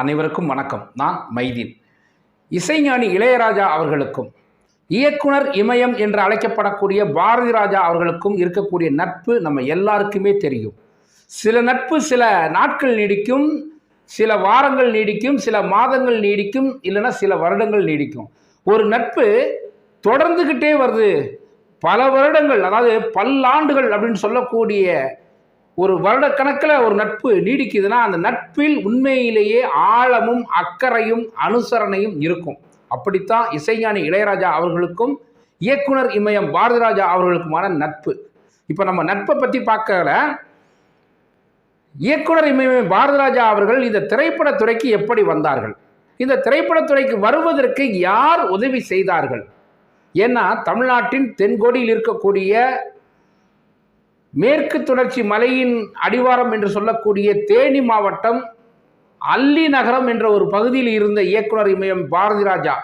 அனைவருக்கும் வணக்கம். நான் மைதீன். இசைஞானி இளையராஜா அவர்களுக்கும் இயக்குனர் இமயம் என்று அழைக்கப்படக்கூடிய பாரதி ராஜா அவர்களுக்கும் இருக்கக்கூடிய நட்பு நம்ம எல்லாருக்குமே தெரியும். சில நட்பு சில நாட்கள் நீடிக்கும், சில வாரங்கள் நீடிக்கும், சில மாதங்கள் நீடிக்கும், இல்லைன்னா சில வருடங்கள் நீடிக்கும். ஒரு நட்பு தொடர்ந்துக்கிட்டே வருது, பல வருடங்கள், அதாவது பல்லாண்டுகள் அப்படின்னு சொல்லக்கூடிய ஒரு வருடக்கணக்கில் ஒரு நட்பு நீடிக்குதுன்னா அந்த நட்பில் உண்மையிலேயே ஆழமும் அக்கறையும் அனுசரணையும் இருக்கும். அப்படித்தான் இசைஞானி இளையராஜா அவர்களுக்கும் இயக்குனர் இமயம் பாரதி ராஜா அவர்களுக்குமான நட்பு. இப்போ நம்ம நட்பை பற்றி பார்க்கல, இயக்குனர் இமயம் பாரதி ராஜா அவர்கள் இந்த திரைப்படத்துறைக்கு எப்படி வந்தார்கள், இந்த திரைப்படத்துறைக்கு வருவதற்கு யார் உதவி செய்தார்கள்? ஏன்னா தமிழ்நாட்டின் தென்கோடியில் இருக்கக்கூடிய மேற்கு தொடர்ச்சி மலையின் அடிவாரம் என்று சொல்லக்கூடிய தேனி மாவட்டம் அல்லி நகரம் என்ற ஒரு பகுதியில் இருந்த இயக்குனர் இமயம் பாரதி ராஜா,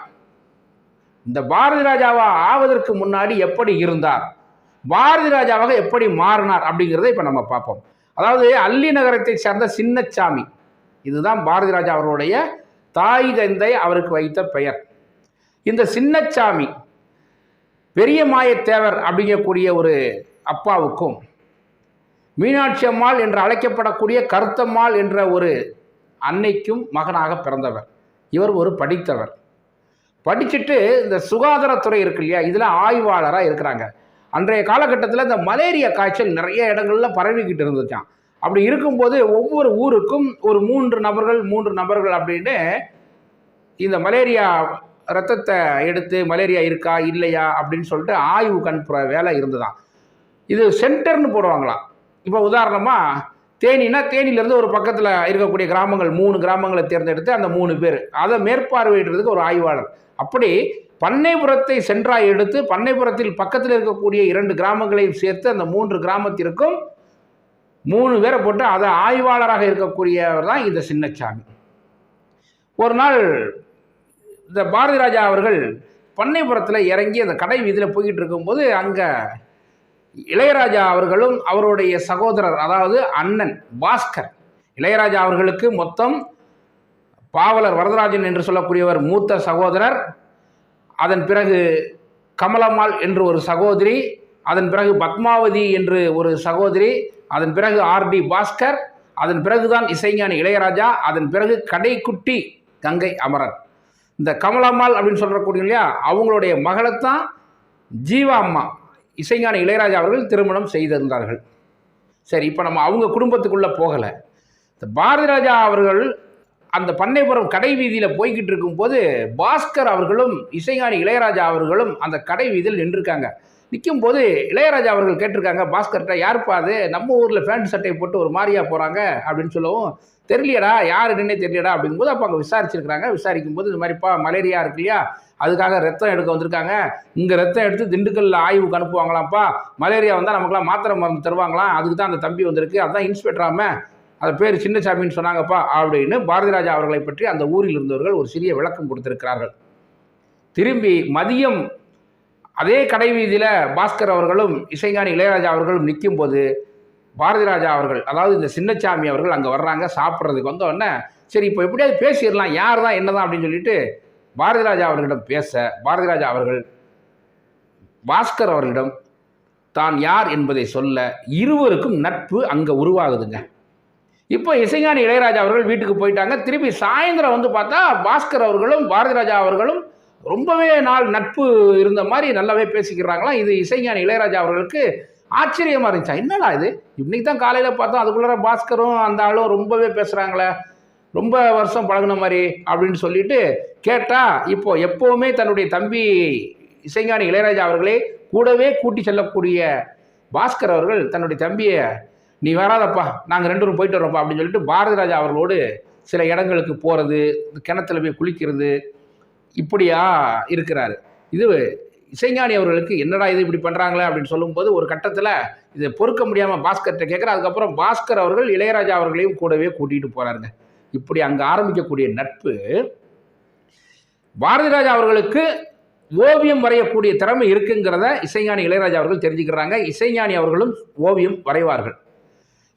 இந்த பாரதி ராஜாவா ஆவதற்கு முன்னாடி எப்படி இருந்தார், பாரதி ராஜாவாக எப்படி மாறினார் அப்படிங்கிறத இப்போ நம்ம பார்ப்போம். அதாவது அல்லி நகரத்தை சேர்ந்த சின்னச்சாமி, இதுதான் பாரதி ராஜா அவருடைய தாய் தந்தை அவருக்கு வைத்த பெயர். இந்த சின்னச்சாமி பெரிய மாயத்தேவர் அப்படிங்கக்கூடிய ஒரு அப்பாவுக்கும் மீனாட்சி அம்மாள் என்று அழைக்கப்படக்கூடிய கருத்தம்மாள் என்ற ஒரு அன்னைக்கும் மகனாக பிறந்தவர். இவர் ஒரு படித்தவர். படிச்சுட்டு இந்த சுகாதாரத்துறை இருக்கு இல்லையா, இதில் ஆய்வாளராக இருக்கிறாங்க. அன்றைய காலகட்டத்தில் இந்த மலேரியா காய்ச்சல் நிறைய இடங்களில் பரவிக்கிட்டு இருந்துச்சான். அப்படி இருக்கும்போது ஒவ்வொரு ஊருக்கும் ஒரு மூன்று நபர்கள் அப்படின்னு இந்த மலேரியா ரத்தத்தை எடுத்து மலேரியா இருக்கா இல்லையா அப்படின்னு சொல்லிட்டு ஆய்வு கண்புற வேலை இருந்துதான். இது சென்டர்னு போடுவாங்களாம். இப்போ உதாரணமாக தேனினா தேனியிலேருந்து ஒரு பக்கத்தில் இருக்கக்கூடிய கிராமங்கள் 3 கிராமங்களை தேர்ந்தெடுத்து அந்த 3 பேர் அதை மேற்பார்வையிடுறதுக்கு ஒரு ஆய்வாளர். அப்படி பண்ணைபுரத்தை சென்றாய் எடுத்து பண்ணைபுரத்தில் பக்கத்தில் இருக்கக்கூடிய 2 கிராமங்களையும் சேர்த்து அந்த 3 கிராமத்திற்கும் 3 பேரை போட்டு அதை ஆய்வாளராக இருக்கக்கூடியவர் தான் இந்த சின்னச்சாமி. ஒரு நாள் இந்த பாரதி ராஜா அவர்கள் பண்ணைபுரத்தில் இறங்கி அந்த கடை வீதியில் போய்கிட்டு இருக்கும்போது அங்கே இளையராஜா அவர்களும் அவருடைய சகோதரர், அதாவது அண்ணன் பாஸ்கர், இளையராஜா அவர்களுக்கு மொத்தம் பாவலர் வரதராஜன் என்று சொல்லக்கூடியவர் மூத்த சகோதரர், அதன் பிறகு கமலம்மாள் என்று ஒரு சகோதரி, அதன் பிறகு பத்மாவதி என்று ஒரு சகோதரி, அதன் பிறகு ஆர்டி பாஸ்கர், அதன் பிறகுதான் இசைஞானி இளையராஜா, அதன் பிறகு கடைக்குட்டி கங்கை அமரன். இந்த கமலம்மாள் அப்படின்னு சொல்லக்கூடிய இல்லையா, அவங்களுடைய மகளைத்தான் ஜீவா அம்மா இசைஞானி இளையராஜா அவர்கள் திருமணம் செய்திருந்தார்கள். சரி, இப்போ நம்ம அவங்க குடும்பத்துக்குள்ளே போகலை. இந்த பாரதி ராஜா அவர்கள் அந்த பண்ணைபுரம் கடை வீதியில் போய்கிட்டு இருக்கும்போது பாஸ்கர் அவர்களும் இசைஞானி இளையராஜா அவர்களும் அந்த கடை வீதியில் நின்றுருக்காங்க. நிற்கும்போது இளையராஜா அவர்கள் கேட்டிருக்காங்க பாஸ்கர்கிட்ட, யாருப்பா அது நம்ம ஊரில் பேண்ட் சட்டையை போட்டு ஒரு மாதிரியா போகிறாங்க அப்படின்னு சொல்லவும், தெரியலையடா யார் என்னன்னே தெரியலடா அப்படிங்கும்போது அப்போ அங்கே விசாரிச்சிருக்கிறாங்க. விசாரிக்கும்போது இது மாதிரிப்பா மலேரியா இருக்கு இல்லையா, அதுக்காக ரத்தம் எடுக்க வந்திருக்காங்க, இங்கே ரத்தம் எடுத்து திண்டுக்கல்ல ஆய்வுக்கு அனுப்புவாங்களாம்ப்பா, மலேரியா வந்தால் நமக்குலாம் மாத்திரை மருந்து தருவாங்களாம், அதுக்கு தான் அந்த தம்பி வந்திருக்கு, அதுதான் இன்ஸ்பெக்டராம, அது பேர் சின்னசாமின்னு சொன்னாங்கப்பா அப்படின்னு பாரதி ராஜா அவர்களை பற்றி அந்த ஊரில் இருந்தவர்கள் ஒரு சிறிய விளக்கம் கொடுத்திருக்கிறார்கள். திரும்பி மதியம் அதே கடை வீதியில் பாஸ்கர் அவர்களும் இசைஞானி இளையராஜா அவர்களும் நிற்கும்போது பாரதி ராஜா அவர்கள், அதாவது இந்த சின்னச்சாமி அவர்கள் அங்கே வர்றாங்க. சாப்பிட்றதுக்கு வந்த உடனே சரி இப்போ எப்படியாவது பேசிடலாம், யார் தான் என்ன தான் அப்படின்னு சொல்லிட்டு பாரதி ராஜா அவர்களிடம் பேச, பாரதி ராஜா அவர்கள் பாஸ்கர் அவர்களிடம் தான் யார் என்பதை சொல்ல இருவருக்கும் நட்பு அங்கே உருவாகுதுங்க. இப்போ இசைஞானி இளையராஜா அவர்கள் வீட்டுக்கு போயிட்டாங்க. திருப்பி சாயந்தரம் வந்து பார்த்தா பாஸ்கர் அவர்களும் பாரதி ராஜா அவர்களும் ரொம்பவே நாள் நட்பு இருந்த மாதிரி நல்லாவே பேசிக்கிறாங்களாம். இது இசைஞானி இளையராஜா அவர்களுக்கு ஆச்சரியமாக இருந்துச்சா, என்னடா இது இன்னைக்கு தான் காலையில் பார்த்தோம், அதுக்குள்ளே பாஸ்கரும் அந்த ஆளும் ரொம்பவே பேசுகிறாங்களே, ரொம்ப வருஷம் பழகின மாதிரி அப்படின்னு சொல்லிட்டு கேட்டால், இப்போ எப்போவுமே தன்னுடைய தம்பி இசைஞானி இளையராஜா அவர்களே கூடவே கூட்டி செல்லக்கூடிய பாஸ்கர் அவர்கள் தன்னுடைய தம்பியை, நீ வராதப்பா நாங்கள் 2 பேரும் போயிட்டு வரோம்ப்பா அப்படின்னு சொல்லிட்டு பாரதி ராஜா அவர்களோடு சில இடங்களுக்கு போகிறது, கிணத்துல போய் குளிக்கிறது, இப்படியா இருக்கிறாரு. இது இசைஞானி அவர்களுக்கு என்னடா இது இப்படி பண்ணுறாங்களே அப்படின்னு சொல்லும்போது ஒரு கட்டத்தில் இதை பொறுக்க முடியாமல் பாஸ்கர்கிட்ட கேட்குற. அதுக்கப்புறம் பாஸ்கர் அவர்கள் இளையராஜா அவர்களையும் கூடவே கூட்டிகிட்டு போகிறாருங்க. இப்படி அங்கே ஆரம்பிக்கக்கூடிய நட்பு, பாரதி ராஜா அவர்களுக்கு ஓவியம் வரையக்கூடிய திறமை இருக்குங்கிறத இசைஞானி இளையராஜா அவர்கள் தெரிஞ்சுக்கிறாங்க. இசைஞானி அவர்களும் ஓவியம் வரைவார்கள்.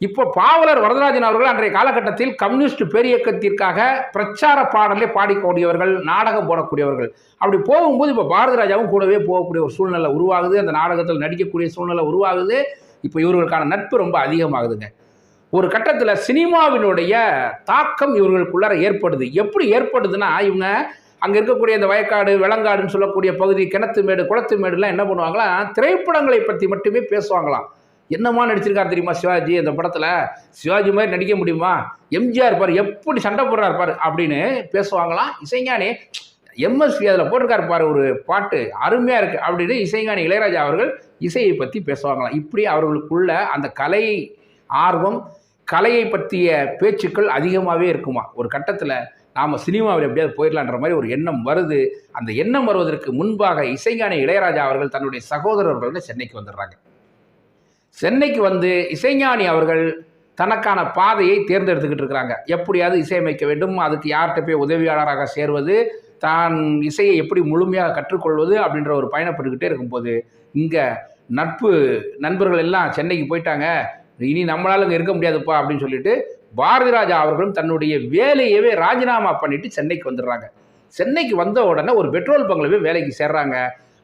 இப்போ பாவலர் வரதராஜன் அவர்கள் அன்றைய காலகட்டத்தில் கம்யூனிஸ்ட் பேரியக்கத்திற்காக பிரச்சார பாடலே பாடிக்கூடியவர்கள், நாடகம் போடக்கூடியவர்கள். அப்படி போகும்போது இப்போ பாரதி ராஜாவும் கூடவே போகக்கூடிய ஒரு சூழ்நிலை உருவாகுது. அந்த நாடகத்தில் நடிக்கக்கூடிய சூழ்நிலை உருவாகுது. இப்போ இவர்களுக்கான நட்பு ரொம்ப அதிகமாகுதுங்க. ஒரு கட்டத்தில் சினிமாவினுடைய தாக்கம் இவர்களுக்குள்ளார ஏற்படுது. எப்படி ஏற்படுதுன்னா, இவங்க அங்கே இருக்கக்கூடிய இந்த வயக்காடு, வெளங்காடுன்னு சொல்லக்கூடிய பகுதி, கிணத்து மேடு, குளத்து மேடுலாம் என்ன பண்ணுவாங்களாம், திரைப்படங்களை பற்றி மட்டுமே பேசுவாங்களாம். என்னமா நடிச்சிருக்காரு தெரியுமா சிவாஜி அந்த படத்தில், சிவாஜி மாதிரி நடிக்க முடியுமா, எம்ஜிஆர் பாரு எப்படி சண்டை போடுறாரு பாரு அப்படின்னு பேசுவாங்களாம். இசைஞானி எம்எஸ்வி அதில் போட்டிருக்காரு பாரு ஒரு பாட்டு அருமையாக இருக்குது அப்படின்னு இசைஞானி இளையராஜா அவர்கள் இசையை பற்றி பேசுவாங்களாம். இப்படி அவர்களுக்குள்ள அந்த கலை ஆர்வம், கலையை பற்றிய பேச்சுக்கள் அதிகமாகவே இருக்குமா. ஒரு கட்டத்தில் நாம் சினிமாவில் எப்படியாவது போயிடலான்ற மாதிரி ஒரு எண்ணம் வருது. அந்த எண்ணம் வருவதற்கு முன்பாக இசைஞானி இளையராஜா அவர்கள் தன்னுடைய சகோதரர்களோட சென்னைக்கு வந்துடுறாங்க. சென்னைக்கு வந்து இசைஞானி அவர்கள் தனக்கான பாதையை தேர்ந்தெடுத்துக்கிட்டு இருக்கிறாங்க. எப்படியாவது இசையமைக்க வேண்டும், அதுக்கு யார்கிட்ட போய் உதவியாளராக சேர்வது, தான் இசையை எப்படி முழுமையாக கற்றுக்கொள்வது அப்படின்ற ஒரு பயணப்பட்டுக்கிட்டே இருக்கும்போது, இங்கே நண்பர்கள் எல்லாம் சென்னைக்கு போயிட்டாங்க, இனி நம்மளால இங்கே இருக்க முடியாதுப்பா அப்படின்னு சொல்லிட்டு பாரதி ராஜா அவர்களும் தன்னுடைய வேலையவே ராஜினாமா பண்ணிட்டு சென்னைக்கு வந்துடுறாங்க. சென்னைக்கு வந்த உடனே ஒரு பெட்ரோல் பங்கில் போய் வேலைக்கு சேர்றாங்க.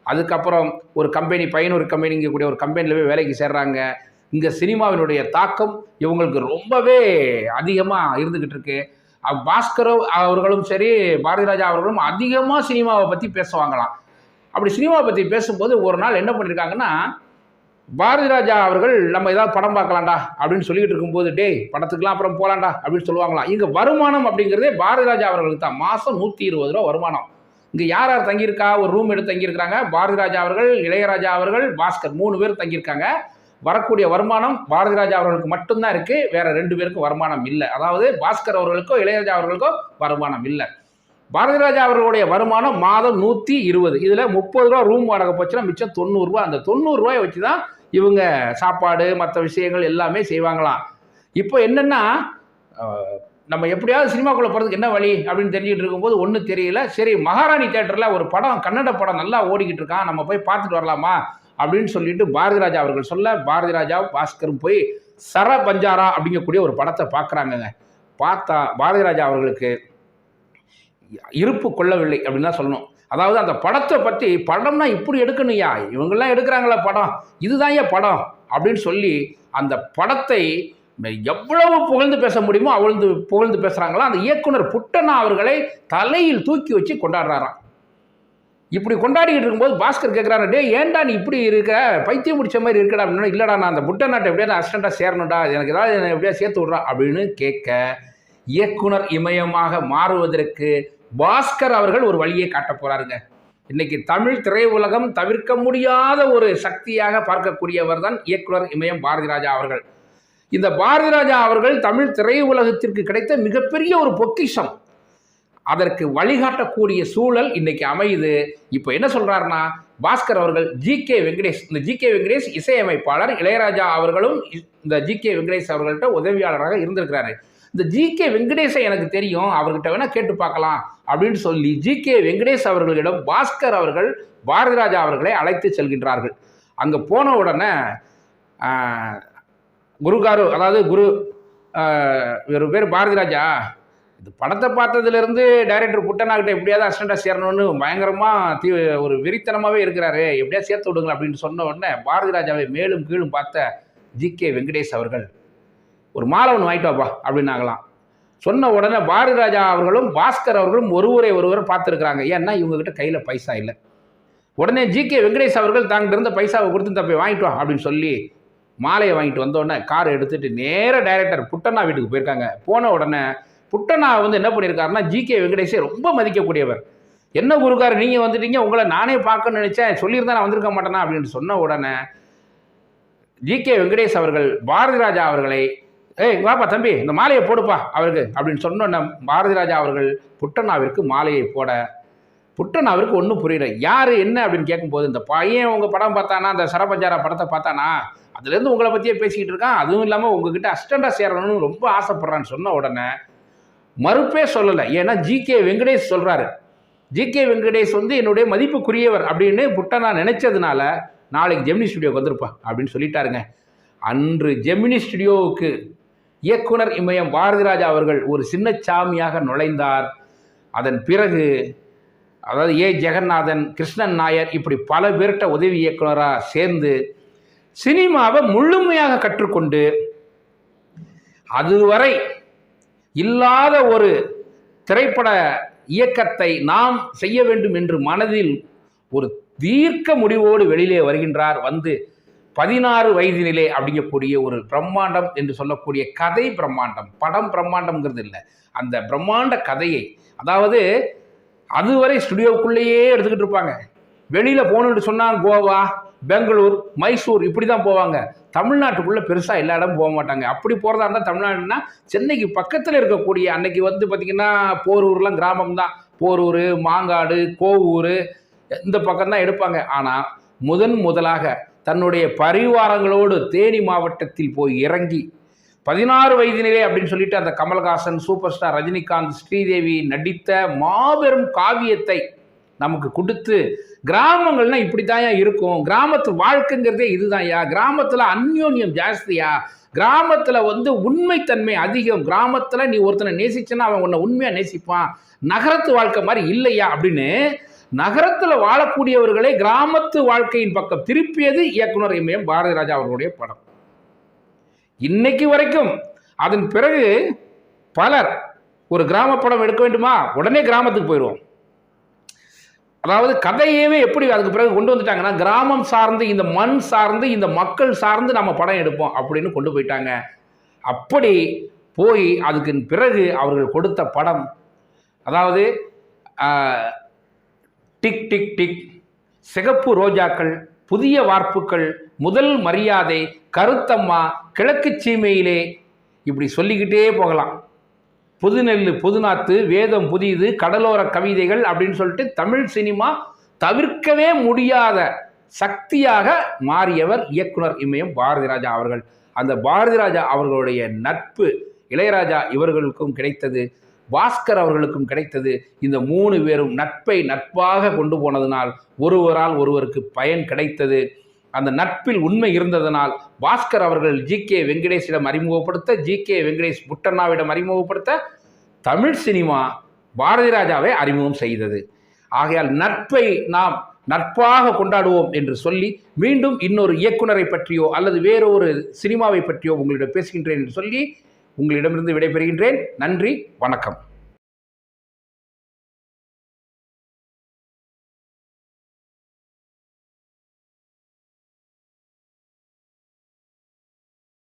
அதுக்கப்புறம் ஒரு கம்பெனி, பையனூர் கம்பெனிங்கக்கூடிய ஒரு கம்பெனியில் போய் வேலைக்கு சேர்றாங்க. இங்கே சினிமாவினுடைய தாக்கம் இவங்களுக்கு ரொம்பவே அதிகமாக இருந்துக்கிட்டு இருக்கு. பாஸ்கர் அவர்களும் சரி, பாரதி ராஜா அவர்களும் அதிகமாக சினிமாவை பற்றி பேசுவாங்களாம். அப்படி சினிமாவை பற்றி பேசும்போது ஒரு நாள் என்ன பண்ணியிருக்காங்கன்னா, பாரதி ராஜா அவர்கள் நம்ம ஏதாவது படம் பார்க்கலாம்டா அப்படின்னு சொல்லிக்கிட்டு இருக்கும்போது, டேய் படத்துக்குலாம் அப்புறம் போகலாம்டா அப்படின்னு சொல்லுவாங்களாம். இங்கே வருமானம் அப்படிங்கிறதே பாரதி ராஜா அவர்களுக்கு தான். மாதம் 120 ரூபா வருமானம். இங்கே யார் யார் தங்கியிருக்கா, ஒரு ரூம் எடுத்து தங்கியிருக்கிறாங்க, பாரதி ராஜா அவர்கள், இளையராஜா அவர்கள், பாஸ்கர் 3 பேர் தங்கியிருக்காங்க. வரக்கூடிய வருமானம் பாரதி ராஜா அவர்களுக்கு மட்டும்தான் இருக்குது, வேற 2 பேருக்கும் வருமானம் இல்லை. அதாவது பாஸ்கர் அவர்களுக்கோ இளையராஜா அவர்களுக்கோ வருமானம் இல்லை. பாரதி ராஜா அவர்களுடைய வருமானம் மாதம் 120. இதில் 30 ரூபா ரூம் வாடகை போச்சுன்னா மிச்சம் 90 ரூபா. அந்த 90 ரூபாயை வச்சு தான் இவங்க சாப்பாடு மற்ற விஷயங்கள் எல்லாமே செய்வாங்களாம். இப்போ என்னென்னா, நம்ம எப்படியாவது சினிமாக்குள்ளே போகிறதுக்கு என்ன வழி அப்படின்னு தெரிஞ்சுக்கிட்டு இருக்கும்போது ஒன்றும் தெரியல. சரி, மகாராணி தேட்டரில் ஒரு படம், கன்னட படம் நல்லா ஓடிக்கிட்டு இருக்கான், நம்ம போய் பார்த்துட்டு வரலாமா அப்படின்னு சொல்லிட்டு பாரதி ராஜா அவர்கள் சொல்ல, பாரதி ராஜா பாஸ்கரும் போய் சர பஞ்சாரா அப்படிங்கக்கூடிய ஒரு படத்தை பார்க்குறாங்கங்க. பார்த்தா பாரதி ராஜா அவர்களுக்கு இருப்பு கொள்ளவில்லை அப்படின்னு தான் சொல்லணும். அதாவது அந்த படத்தை பற்றி, படம்னா இப்படி எடுக்கணும்யா, இவங்கெல்லாம் எடுக்கிறாங்களா படம், இதுதான் ஏன் படம் அப்படின்னு சொல்லி அந்த படத்தை எவ்வளவு புகழ்ந்து பேச முடியுமோ அவ்வளவு புகழ்ந்து பேசுகிறாங்களா. அந்த இயக்குனர் புட்டண்ணா அவர்களை தலையில் தூக்கி வச்சு கொண்டாடுறாராம். இப்படி கொண்டாடிக்கிட்டு இருக்கும்போது பாஸ்கர் கேட்குறாரு, டே ஏன்டா நீ இப்படி இருக்க, பைத்தியம் முடிச்ச மாதிரி இருக்கடா அப்படின்னா, இல்லைடா நான் அந்த புட்டண்ணாட்டை எப்படியாவது அசிஸ்டண்ட்டாக சேரணும்டா, எனக்கு ஏதாவது எப்படியா சேர்த்து விட்றா அப்படின்னு கேட்க, இயக்குனர் இமயமாக மாறுவதற்கு பாஸ்கர் அவர்கள் ஒரு வழியை காட்ட போறாருங்க. இன்னைக்கு தமிழ் திரையுலகம் தவிர்க்க முடியாத ஒரு சக்தியாக பார்க்கக்கூடியவர் தான் இயக்குனர் இமயம் பாரதி ராஜா அவர்கள். இந்த பாரதி ராஜா அவர்கள் தமிழ் திரையுலகத்திற்கு கிடைத்த மிகப்பெரிய ஒரு பொக்கிஷம். அதற்கு வழிகாட்டக்கூடிய சூழல் இன்னைக்கு அமையுது. இப்போ என்ன சொல்றாருன்னா, பாஸ்கர் அவர்கள் ஜி.கே. வெங்கடேஷ், இந்த ஜி.கே. வெங்கடேஷ் இசையமைப்பாளர், இளையராஜா அவர்களும் இந்த ஜி.கே. வெங்கடேஷ் அவர்கள்ட்ட உதவியாளராக இருந்திருக்கிறாரு. இந்த ஜி.கே. வெங்கடேஷை எனக்கு தெரியும், அவர்கிட்ட வேணா கேட்டு பார்க்கலாம் அப்படின்னு சொல்லி ஜி.கே. வெங்கடேஷ் அவர்களிடம் பாஸ்கர் அவர்கள் பாரதி ராஜா அவர்களை அழைத்து செல்கின்றார்கள். அங்கே போன உடனே குருகாரு, அதாவது குரு இவர் பேர் பாரதி ராஜா, இந்த படத்தை பார்த்ததுலேருந்து டைரக்டர் புட்டண்ணாக்கிட்ட எப்படியாவது அசிஸ்டண்டாக சேரணும்னு பயங்கரமாக ஒரு வெறித்தனமாகவே இருக்கிறாரு, எப்படியாவது சேர்த்து விடுங்க அப்படின்னு சொன்ன உடனே பாரதி ராஜாவை மேலும் கீழும் பார்த்த ஜி.கே. வெங்கடேஷ் அவர்கள், ஒரு மாலை ஒன்று வாங்கிட்டு வாப்பா அப்படின்னாங்களாம். சொன்ன உடனே பாரதி ராஜா அவர்களும் பாஸ்கர் அவர்களும் ஒருவரை பார்த்துருக்குறாங்க. ஏன்னா இவங்ககிட்ட கையில் பைசா இல்லை. உடனே ஜி.கே. வெங்கடேஷ் அவர்கள் தாங்கிட்ட இருந்த பைசாவை கொடுத்து தப்பி வாங்கிட்டு வா அப்படின்னு சொல்லி மாலையை வாங்கிட்டு வந்தோடனே காரை எடுத்துகிட்டு நேராக டைரக்டர் புட்டண்ணா வீட்டுக்கு போயிருக்காங்க. போன உடனே புட்டண்ணா வந்து என்ன பண்ணியிருக்காருன்னா, ஜி.கே. வெங்கடேஷை ரொம்ப மதிக்கக்கூடியவர். என்ன குருக்கார் நீங்கள் வந்துட்டீங்க, உங்களை நானே பார்க்கணும்னு நினச்சேன், சொல்லியிருந்தா நான் வந்திருக்க மாட்டேனா அப்படின்னு சொன்ன உடனே ஜி.கே. வெங்கடேஷ் அவர்கள் பாரதி ராஜா அவர்களை, ஏய் வாப்பா தம்பி இந்த மாலையை போடுப்பா அவருக்கு அப்படின்னு சொன்ன பாரதி ராஜா அவர்கள் புட்டண்ணாவிற்கு மாலையை போட, புட்டண்ணாவிற்கு ஒன்றும் புரியல. யார் என்ன அப்படின்னு கேட்கும்போது, இந்த பையன் உங்கள் படம் பார்த்தானா, அந்த சரபஞ்சாரா படத்தை பார்த்தானா, அதுலேருந்து உங்களை பற்றியே பேசிக்கிட்டு இருக்கான், அதுவும் இல்லாமல் உங்ககிட்ட அசிஸ்டண்டாக சேரணும்னு ரொம்ப ஆசைப்பட்றான்னு சொன்ன உடனே மறுப்பே சொல்லலை. ஏன்னா ஜி.கே. வெங்கடேஷ் சொல்கிறாரு, ஜி.கே. வெங்கடேஷ் வந்து என்னுடைய மதிப்புக்குரியவர் அப்படின்னு புட்டண்ணா நினைச்சதுனால நாளைக்கு ஜெமினி ஸ்டுடியோக்கு வந்திருப்பா அப்படின்னு சொல்லிட்டாருங்க. அன்று ஜெமினி ஸ்டுடியோவுக்கு இயக்குனர் இமயம் பாரதிராஜா அவர்கள் ஒரு சின்னச்சாமியாக நுழைந்தார். அதன் பிறகு அதாவது ஜெகநாதன், கிருஷ்ணன் நாயர் இப்படி பல பேர்கிட்ட உதவி இயக்குனராக சேர்ந்து சினிமாவை முழுமையாக கற்றுக்கொண்டு அதுவரை இல்லாத ஒரு திரைப்பட இயக்கத்தை நாம் செய்ய வேண்டும் என்று மனதில் ஒரு தீர்க்க முடிவோடு வெளியிலே வருகின்றார். வந்து 16 வயதினிலே அப்படிங்கக்கூடிய ஒரு பிரம்மாண்டம் என்று சொல்லக்கூடிய கதை பிரம்மாண்டம், படம் பிரம்மாண்டம்ங்கிறது இல்லை, அந்த பிரம்மாண்ட கதையை, அதாவது அதுவரை ஸ்டுடியோவுக்குள்ளேயே எடுத்துக்கிட்டு இருப்பாங்க. வெளியில் போகணுன்னு சொன்னால் கோவா, பெங்களூர், மைசூர் இப்படி தான் போவாங்க. தமிழ்நாட்டுக்குள்ளே பெருசாக எல்லா இடமும் போக மாட்டாங்க. அப்படி போகிறதா இருந்தால் தமிழ்நாடுனா சென்னைக்கு பக்கத்தில் இருக்கக்கூடிய அன்னைக்கு வந்து பார்த்திங்கன்னா போரூர்லாம் கிராமம் தான். போரூர், மாங்காடு, கோவூர் இந்த பக்கம் தான் எடுப்பாங்க. ஆனால் முதலாக தன்னுடைய பரிவாரங்களோடு தேனி மாவட்டத்தில் போய் இறங்கி 16 வயதினிலே அப்படின்னு சொல்லிட்டு அந்த கமல்ஹாசன், சூப்பர் ஸ்டார் ரஜினிகாந்த், ஸ்ரீதேவி நடித்த மாபெரும் காவியத்தை நமக்கு கொடுத்து, கிராமங்கள்னா இப்படித்தாயா இருக்கும், கிராமத்து வாழ்க்கைங்கிறதே இதுதான்யா, கிராமத்தில் அந்யோன்யம் ஜாஸ்தியா, கிராமத்தில் வந்து உண்மைத்தன்மை அதிகம், கிராமத்தில் நீ ஒருத்தனை நேசிச்சனா அவன் உன்னை உண்மையாக நேசிப்பான், நகரத்து வாழ்க்கை மாதிரி இல்லையா அப்படின்னு நகரத்தில் வாழக்கூடியவர்களை கிராமத்து வாழ்க்கையின் பக்கம் திருப்பியது இயக்குனர் இமயம் பாரதிராஜா அவர்களுடைய படம். இன்னைக்கு வரைக்கும் அதன் பிறகு பலர் ஒரு கிராம படம் எடுக்க வேண்டுமா, உடனே கிராமத்துக்கு போயிடுவோம். அதாவது கதையவே எப்படி அதுக்கு பிறகு கொண்டு வந்துட்டாங்கன்னா, கிராமம் சார்ந்து, இந்த மண் சார்ந்து, இந்த மக்கள் சார்ந்து நம்ம படம் எடுப்போம் அப்படின்னு கொண்டு போயிட்டாங்க. அப்படி போய் அதுக்கு பிறகு அவர்கள் கொடுத்த படம், அதாவது டிக் டிக் டிக், சிகப்பு ரோஜாக்கள், புதிய வார்ப்புகள், முதல் மரியாதை, கருத்தம்மா, கிழக்கு சீமையிலே, இப்படி சொல்லிக்கிட்டே போகலாம். புதுநெல்லு, புதுநாத்து, வேதம் புதியது, கடலோர கவிதைகள் அப்படின்னு சொல்லிட்டு தமிழ் சினிமா தவிர்க்கவே முடியாத சக்தியாக மாறியவர் இயக்குனர் இமயம் பாரதிராஜா அவர்கள். அந்த பாரதிராஜா அவர்களுடைய நட்பு இளையராஜா இவர்களுக்கும் கிடைத்தது, பாஸ்கர் அவர்களுக்கும் கிடைத்தது. இந்த 3 பேரும் நட்பை நட்பாக கொண்டு போனதனால் ஒருவரால் ஒருவருக்கு பயன் கிடைத்தது. அந்த நட்பில் உண்மை இருந்ததனால் பாஸ்கர் அவர்கள் ஜி.கே. வெங்கடேஷிடம் அறிமுகப்படுத்த, ஜி.கே. வெங்கடேஷ் புட்டண்ணாவிடம் அறிமுகப்படுத்த, தமிழ் சினிமா பாரதிராஜாவை அறிமுகம் செய்தது. ஆகையால் நட்பை நாம் நட்பாக கொண்டாடுவோம் என்று சொல்லி, மீண்டும் இன்னொரு இயக்குனரை பற்றியோ அல்லது வேறொரு சினிமாவை பற்றியோ உங்களிடம் பேசுகின்றேன் என்று சொல்லி உங்களிடமிருந்து விடைபெறுகின்றேன். நன்றி, வணக்கம்.